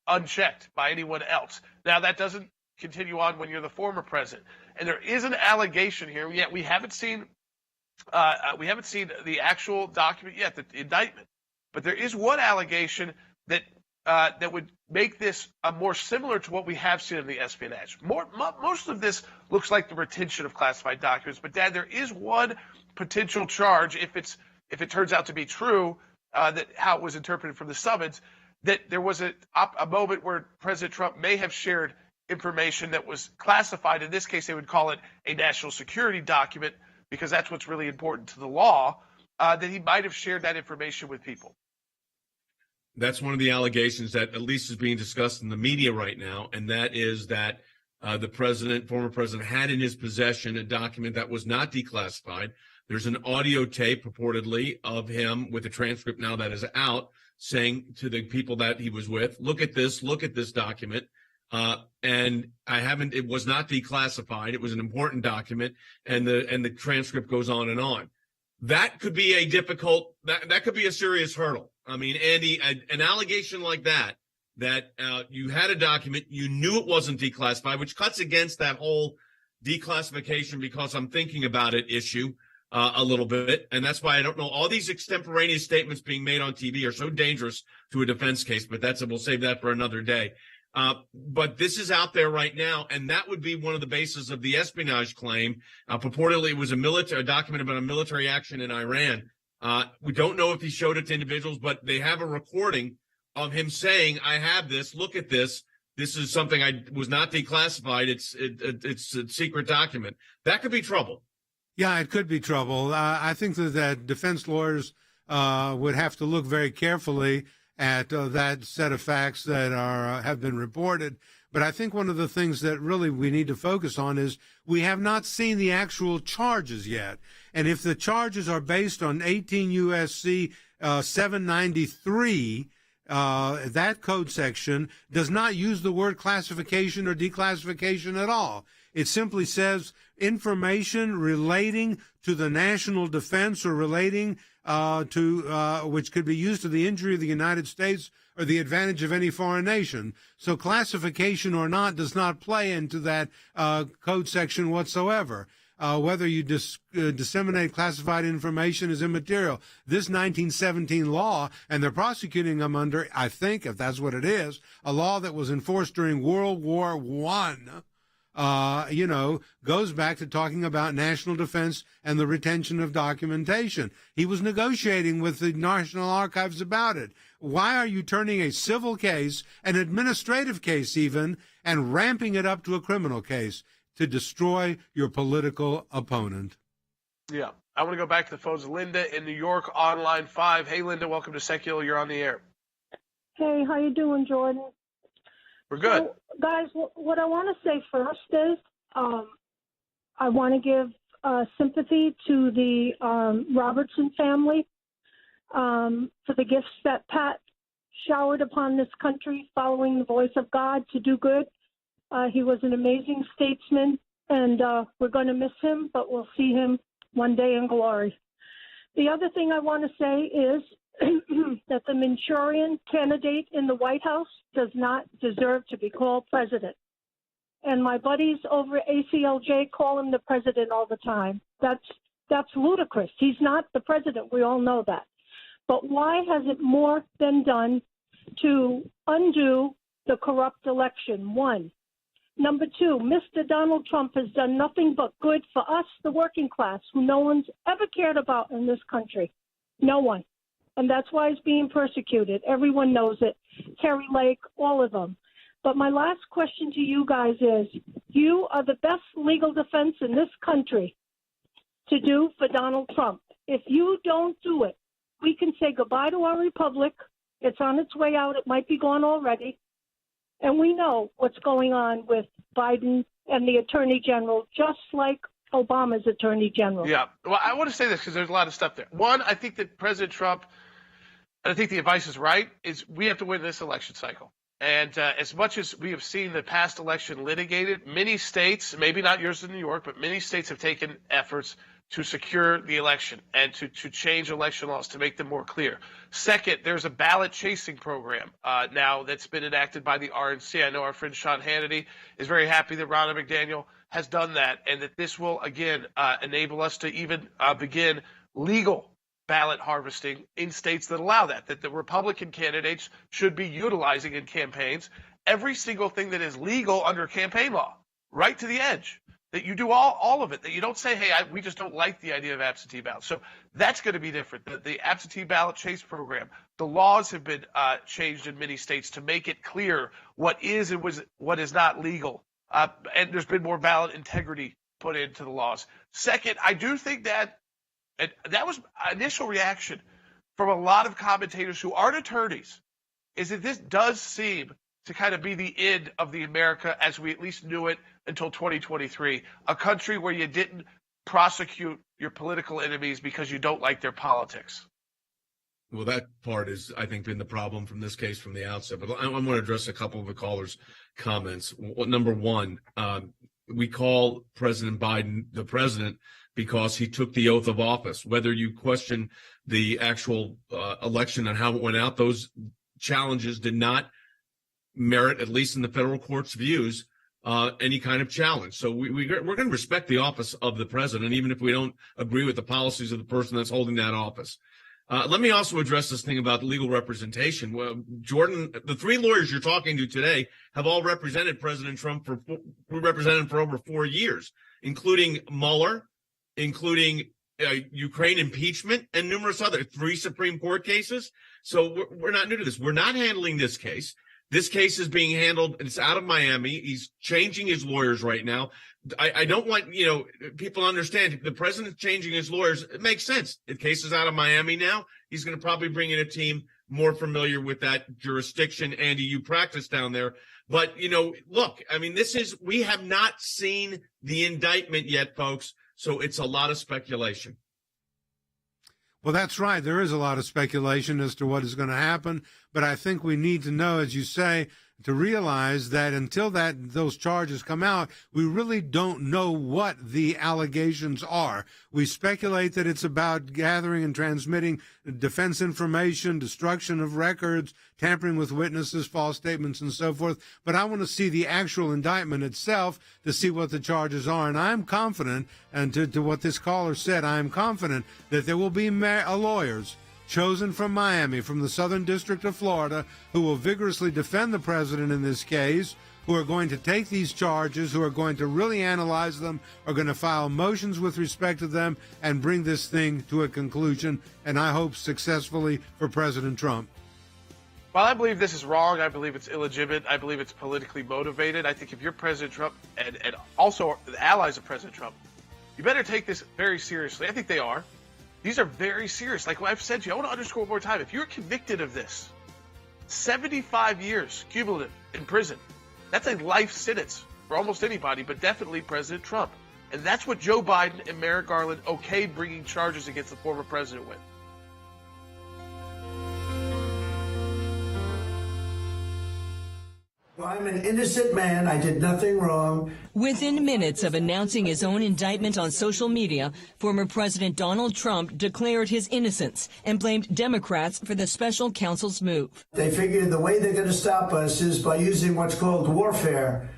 unchecked by anyone else. Now, that doesn't continue on when you're the former president. And there is an allegation here, yet we haven't seen the actual document yet, the indictment. But there is one allegation that that would make this more similar to what we have seen in the espionage. Most of this looks like the retention of classified documents. But, Dad, there is one potential charge, if it turns out to be true, that how it was interpreted from the summons, that there was a moment where President Trump may have shared information that was classified. In this case, they would call it a national security document because that's what's really important to the law, that he might have shared that information with people. That's one of the allegations that at least is being discussed in the media right now, and that is that the former president, had in his possession a document that was not declassified. There's an audio tape purportedly of him with a transcript now that is out saying to the people that he was with, look at this document. And it was not declassified. It was an important document, and the transcript goes on and on. That could be that could be a serious hurdle. I mean, Andy, an allegation like that you had a document, you knew it wasn't declassified, which cuts against that whole declassification because I'm thinking about it issue a little bit. And that's why I don't know. All these extemporaneous statements being made on TV are so dangerous to a defense case, but we'll save that for another day. But this is out there right now, and that would be one of the bases of the espionage claim. Purportedly, it was a document about a military action in Iran. We don't know if he showed it to individuals, but they have a recording of him saying, I have this, look at this. This is something I was not declassified. It's a secret document. That could be trouble. Yeah, it could be trouble. I think that defense lawyers would have to look very carefully at that set of facts that have been reported. But I think one of the things that really we need to focus on is we have not seen the actual charges yet. And if the charges are based on 18 U.S.C. 793, that code section does not use the word classification or declassification at all. It simply says information relating to the national defense or relating to which could be used to the injury of the United States or the advantage of any foreign nation. So classification or not does not play into that code section whatsoever. Whether you disseminate classified information is immaterial. This 1917 law, and they're prosecuting them under, I think, if that's what it is, a law that was enforced during World War I, goes back to talking about national defense and the retention of documentation. He was negotiating with the National Archives about it. Why are you turning a civil case, an administrative case even, and ramping it up to a criminal case to destroy your political opponent? Yeah. I want to go back to the phones. Linda in New York on line 5. Hey, Linda, welcome to Sekulow. You're on the air. Hey, how you doing, Jordan? We're good. So, guys, what I want to say first is I want to give sympathy to the Robertson family for the gifts that Pat showered upon this country following the voice of God to do good. He was an amazing statesman, and we're going to miss him, but we'll see him one day in glory. The other thing I want to say is that the Manchurian candidate in the White House does not deserve to be called president. And my buddies over at ACLJ call him the president all the time. That's ludicrous. He's not the president. We all know that. But why hasn't more been done to undo the corrupt election? One. Number two, Mr. Donald Trump has done nothing but good for us, the working class, who no one's ever cared about in this country. No one. And that's why he's being persecuted. Everyone knows it. Kerry Lake, all of them. But my last question to you guys is, you are the best legal defense in this country to do for Donald Trump. If you don't do it, we can say goodbye to our republic. It's on its way out. It might be gone already. And we know what's going on with Biden and the Attorney General, just like Obama's Attorney General. Yeah. Well, I want to say this because there's a lot of stuff there. One, I think that President Trump and I think the advice is right, is we have to win this election cycle. And as much as we have seen the past election litigated, many states, maybe not yours in New York, but many states have taken efforts to secure the election and to change election laws to make them more clear. Second, there's a ballot chasing program now that's been enacted by the RNC. I know our friend Sean Hannity is very happy that Ronna McDaniel has done that, and that this will, again, enable us to even begin legal ballot harvesting in states that allow that the Republican candidates should be utilizing in campaigns every single thing that is legal under campaign law, right to the edge, that you do all of it, that you don't say, hey, we just don't like the idea of absentee ballots. So that's going to be different. The absentee ballot chase program, the laws have been changed in many states to make it clear what is and what is not legal. And there's been more ballot integrity put into the laws. Second, I do think that, and that was initial reaction from a lot of commentators who aren't attorneys, is that this does seem to kind of be the end of the America as we at least knew it until 2023, a country where you didn't prosecute your political enemies because you don't like their politics. Well, that part is, I think, been the problem from this case from the outset. But I want to address a couple of the callers' comments. Well, number one, we call President Biden the president because he took the oath of office. Whether you question the actual election and how it went out, those challenges did not merit, at least in the federal court's views, any kind of challenge. So we're going to respect the office of the president, even if we don't agree with the policies of the person that's holding that office. Let me also address this thing about legal representation. Well, Jordan, the three lawyers you're talking to today have all represented President Trump for over 4 years, including Mueller, including Ukraine impeachment, and numerous other 3 Supreme Court cases. So we're not new to this. We're not handling this case. This case is being handled, it's out of Miami. He's changing his lawyers right now. I don't want, people to understand, the president's changing his lawyers. It makes sense. The case is out of Miami now. He's going to probably bring in a team more familiar with that jurisdiction. Andy, you practice down there. But, look, I mean, we have not seen the indictment yet, folks. So it's a lot of speculation. Well, that's right. There is a lot of speculation as to what is going to happen. But I think we need to know, as you say, to realize that until those charges come out, we really don't know what the allegations are. We speculate that it's about gathering and transmitting defense information, destruction of records, tampering with witnesses, false statements, and so forth. But I want to see the actual indictment itself to see what the charges are. And I'm confident, and to what this caller said, I'm confident that there will be lawyers chosen from Miami, from the Southern District of Florida, who will vigorously defend the president in this case, who are going to take these charges, who are going to really analyze them, are going to file motions with respect to them, and bring this thing to a conclusion, and I hope successfully for President Trump. Well, I believe this is wrong. I believe it's illegitimate. I believe it's politically motivated. I think if you're President Trump and also the allies of President Trump, you better take this very seriously. I think they are. These are very serious. Like I've said to you, I want to underscore one more time. If you're convicted of this, 75 years cumulative in prison, that's a life sentence for almost anybody, but definitely President Trump. And that's what Joe Biden and Merrick Garland okayed bringing charges against the former president with. I'm an innocent man. I did nothing wrong. Within minutes of announcing his own indictment on social media, former President Donald Trump declared his innocence and blamed Democrats for the special counsel's move. They figured the way they're going to stop us is by using what's called warfare.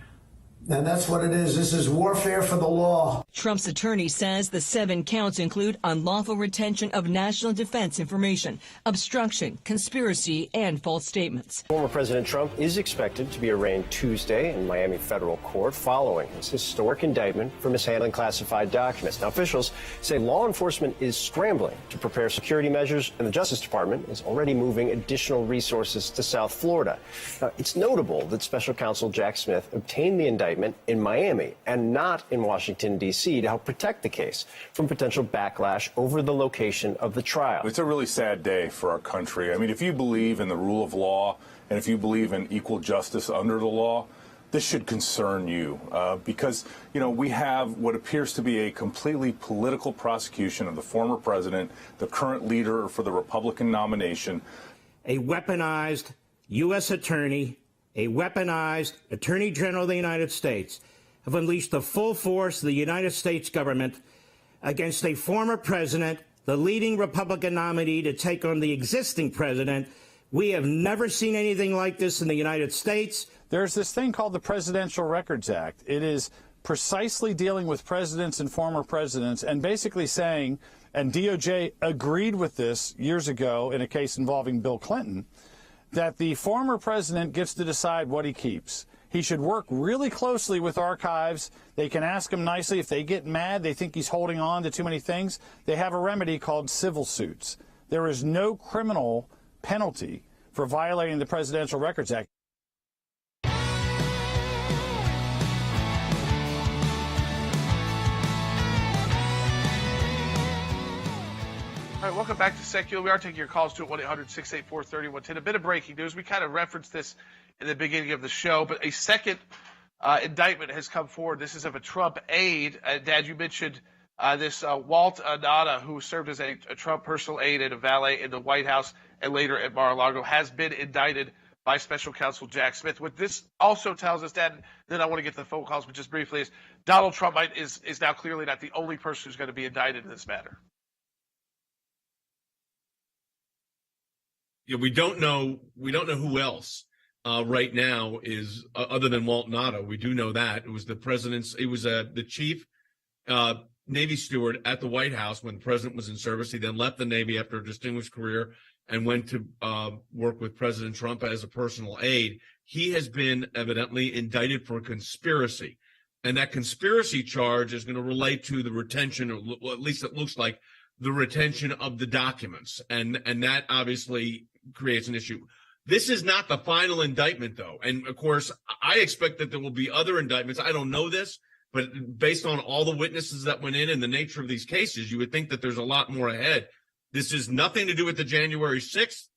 And that's what it is. This is warfare for the law. Trump's attorney says the 7 counts include unlawful retention of national defense information, obstruction, conspiracy, and false statements. Former President Trump is expected to be arraigned Tuesday in Miami federal court following his historic indictment for mishandling classified documents. Now, officials say law enforcement is scrambling to prepare security measures, and the Justice Department is already moving additional resources to South Florida. Now, it's notable that Special Counsel Jack Smith obtained the indictment in Miami and not in Washington, D.C. to help protect the case from potential backlash over the location of the trial. It's a really sad day for our country. I mean, if you believe in the rule of law and if you believe in equal justice under the law, this should concern you because, we have what appears to be a completely political prosecution of the former president, the current leader for the Republican nomination, a weaponized U.S. attorney, a weaponized Attorney General of the United States, have unleashed the full force of the United States government against a former president, the leading Republican nominee to take on the existing president. We have never seen anything like this in the United States. There's this thing called the Presidential Records Act. It is precisely dealing with presidents and former presidents and basically saying, and DOJ agreed with this years ago in a case involving Bill Clinton, that the former president gets to decide what he keeps. He should work really closely with archives. They can ask him nicely. If they get mad, they think he's holding on to too many things, they have a remedy called civil suits. There is no criminal penalty for violating the Presidential Records Act. All right, welcome back to Sekulow. We are taking your calls to 1-800-684-3110. A bit of breaking news. We kind of referenced this in the beginning of the show, but a second indictment has come forward. This is of a Trump aide. Dad, you mentioned this Walt Nada, who served as a Trump personal aide and a valet in the White House and later at Mar-a-Lago, has been indicted by Special Counsel Jack Smith. What this also tells us, Dad, then I want to get to the phone calls, but just briefly, is Donald Trump is now clearly not the only person who's going to be indicted in this matter. Yeah, we don't know who else right now is other than Walt Nada. We do know that it was the president's. It was the chief Navy steward at the White House when the president was in service. He then left the Navy after a distinguished career and went to work with President Trump as a personal aide. He has been evidently indicted for conspiracy, and that conspiracy charge is going to relate to the retention, or at least it looks like the retention of the documents, and that obviously creates an issue. This is not the final indictment, though. And, of course, I expect that there will be other indictments. I don't know this, but based on all the witnesses that went in and the nature of these cases, you would think that there's a lot more ahead. This has nothing to do with the January 6th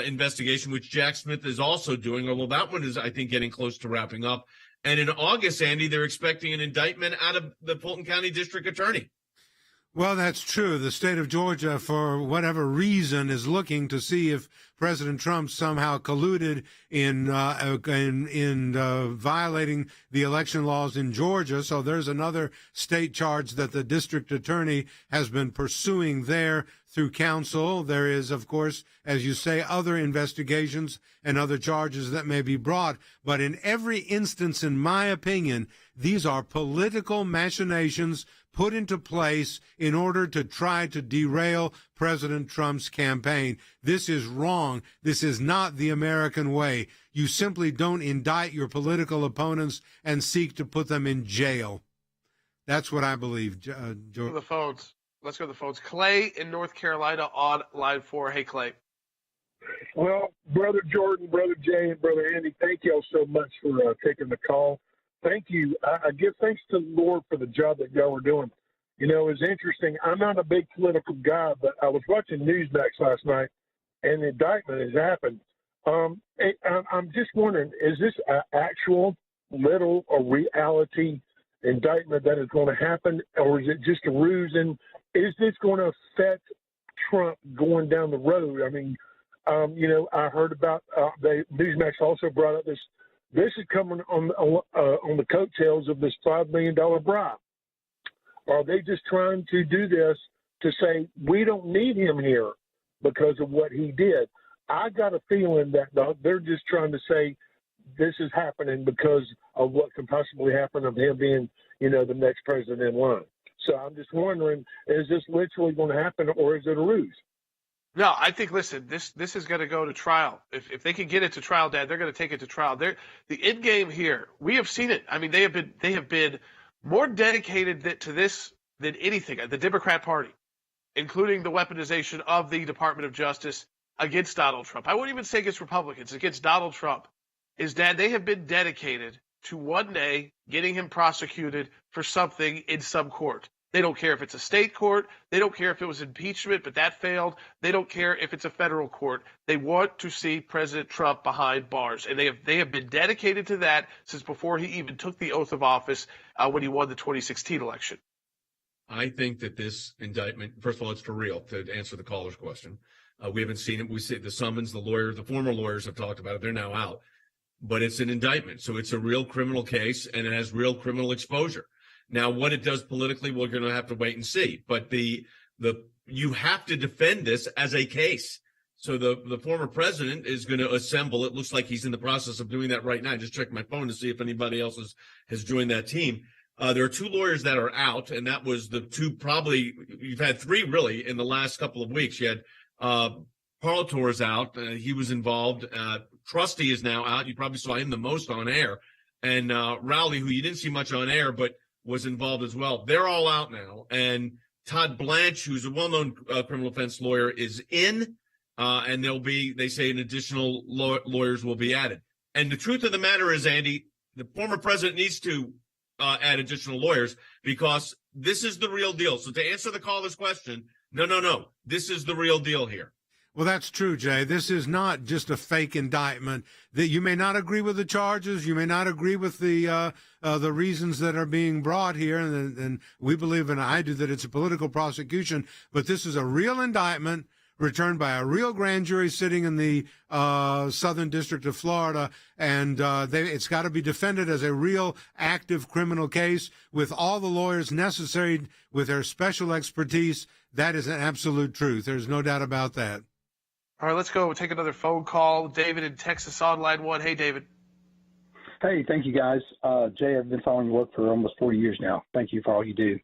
investigation, which Jack Smith is also doing, although that one is, I think, getting close to wrapping up. And in August, Andy, they're expecting an indictment out of the Fulton County District Attorney. Well, that's true. The state of Georgia, for whatever reason, is looking to see if President Trump somehow colluded in violating the election laws in Georgia. So there's another state charge that the district attorney has been pursuing there through counsel. There is, of course, as you say, other investigations and other charges that may be brought. But in every instance, in my opinion, these are political machinations put into place in order to try to derail President Trump's campaign. This is wrong. This is not the American way. You simply don't indict your political opponents and seek to put them in jail. That's what I believe, George. The phones. Let's go to the phones. Clay in North Carolina on line 4. Hey, Clay. Well, Brother Jordan, Brother Jay, and Brother Andy, thank y'all so much for taking the call. Thank you. I give thanks to the Lord for the job that y'all are doing. You know, it's interesting. I'm not a big political guy, but I was watching Newsmax last night, and the indictment has happened. I'm just wondering, is this an actual, little, or reality indictment that is going to happen, or is it just a ruse? And is this going to affect Trump going down the road? I mean, you know, I heard about Newsmax also brought up this. This is coming on the coattails of this $5 million bribe. Are they just trying to do this to say we don't need him here because of what he did? I got a feeling that they're just trying to say this is happening because of what can possibly happen of him being, you know, the next president in line. So I'm just wondering, is this literally going to happen, or is it a ruse? No, I think, listen, this is going to go to trial. If they can get it to trial, Dad, they're going to take it to trial. The end game here, we have seen it. I mean, they have been more dedicated to this than anything. The Democrat Party, including the weaponization of the Department of Justice against Donald Trump. I wouldn't even say against Republicans, against Donald Trump. Is Dad, they have been dedicated to one day getting him prosecuted for something in some court. They don't care if it's a state court. They don't care if it was impeachment, but that failed. They don't care if it's a federal court. They want to see President Trump behind bars, and they have been dedicated to that since before he even took the oath of office when he won the 2016 election. I think that this indictment, first of all, it's for real, to answer the caller's question. We haven't seen it. We see the summons, the former lawyers have talked about it. They're now out. But it's an indictment. So it's a real criminal case, and it has real criminal exposure. Now, what it does politically, we're going to have to wait and see. But you have to defend this as a case. So the former president is going to assemble. It looks like he's in the process of doing that right now. I just checked my phone to see if anybody else has joined that team. There are 2 lawyers that are out, and that was the 2 probably. You've had 3 really in the last couple of weeks. You had Parletor's out. He was involved. Trusty is now out. You probably saw him the most on air. And Rowley, who you didn't see much on air, but was involved as well. They're all out now. And Todd Blanche, who's a well-known criminal defense lawyer, is in. And they say an additional lawyers will be added. And the truth of the matter is, Andy, the former president needs to add additional lawyers because this is the real deal. So to answer the caller's question, no. This is the real deal here. Well, that's true, Jay. This is not just a fake indictment. That you may not agree with the charges, you may not agree with the reasons that are being brought here, and we believe, and I do, that it's a political prosecution. But this is a real indictment returned by a real grand jury sitting in the Southern District of Florida, and it's got to be defended as a real active criminal case with all the lawyers necessary with their special expertise. That is an absolute truth. There's no doubt about that. All right, let's go. We'll take another phone call. David in Texas on line 1. Hey, David. Hey, thank you, guys. Jay, I've been following your work for almost 40 years now. Thank you for all you do.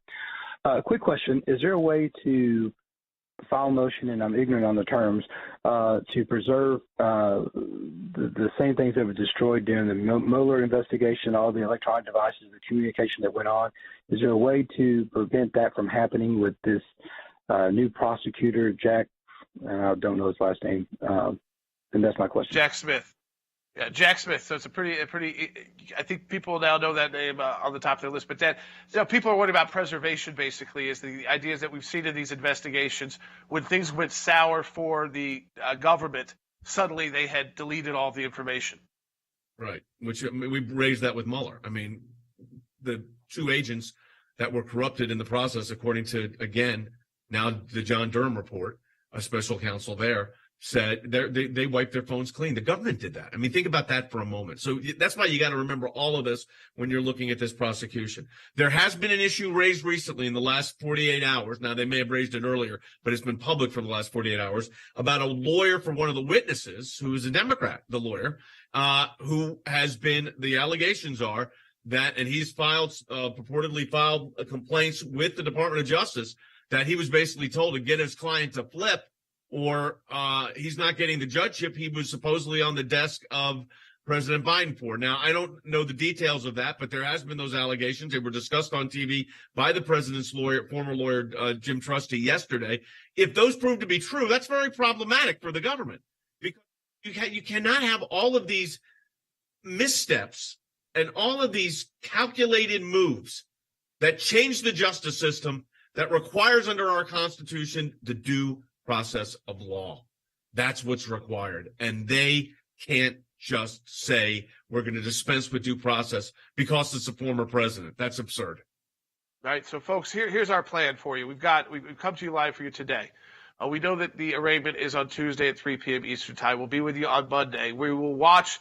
Quick question. Is there a way to file a motion, and I'm ignorant on the terms, to preserve the same things that were destroyed during the Mueller investigation, all the electronic devices, the communication that went on? Is there a way to prevent that from happening with this new prosecutor, Jack? I don't know his last name, and that's my question. Jack Smith. Yeah, Jack Smith. So it's a pretty. I think people now know that name on the top of their list. But then, people are worried about preservation. Basically, is the ideas that we've seen in these investigations when things went sour for the government. Suddenly, they had deleted all the information. Right. Which we raised that with Mueller. I mean, the 2 agents that were corrupted in the process, according to now the John Durham report. A special counsel there said they wiped their phones clean. The government did that. I mean, think about that for a moment. So that's why you got to remember all of this when you're looking at this prosecution. There has been an issue raised recently in the last 48 hours. Now, they may have raised it earlier, but it's been public for the last 48 hours about a lawyer for one of the witnesses who is a Democrat, the lawyer, who has been, the allegations are that, and he's purportedly filed complaints with the Department of Justice that he was basically told to get his client to flip or he's not getting the judgeship he was supposedly on the desk of President Biden for. Now, I don't know the details of that, but there has been those allegations. They were discussed on TV by the president's lawyer, former lawyer Jim Trusty, yesterday. If those prove to be true, that's very problematic for the government because you cannot have all of these missteps and all of these calculated moves that change the justice system that requires under our Constitution the due process of law. That's what's required. And they can't just say we're going to dispense with due process because it's a former president. That's absurd. All right. So, folks, here's our plan for you. We've come to you live for you today. We know that the arraignment is on Tuesday at 3 p.m. Eastern Time. We'll be with you on Monday. We will watch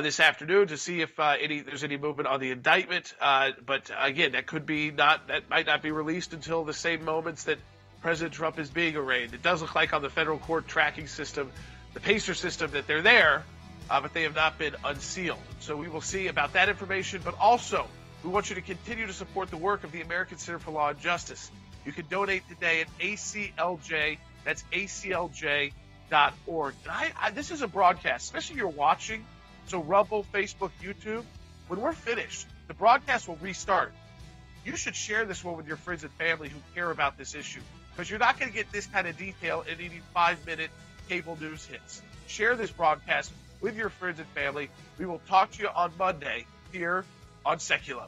this afternoon to see if there's any movement on the indictment. But again, that might not be released until the same moments that President Trump is being arraigned. It does look like on the federal court tracking system, the PACER system, that they're there, but they have not been unsealed. So we will see about that information. But also, we want you to continue to support the work of the American Center for Law and Justice. You can donate today at ACLJ. That's aclj.org. And this is a broadcast, especially if you're watching. So Rumble, Facebook, YouTube, when we're finished, the broadcast will restart. You should share this one with your friends and family who care about this issue because you're not going to get this kind of detail in any 5-minute cable news hits. Share this broadcast with your friends and family. We will talk to you on Monday here on Sekulow.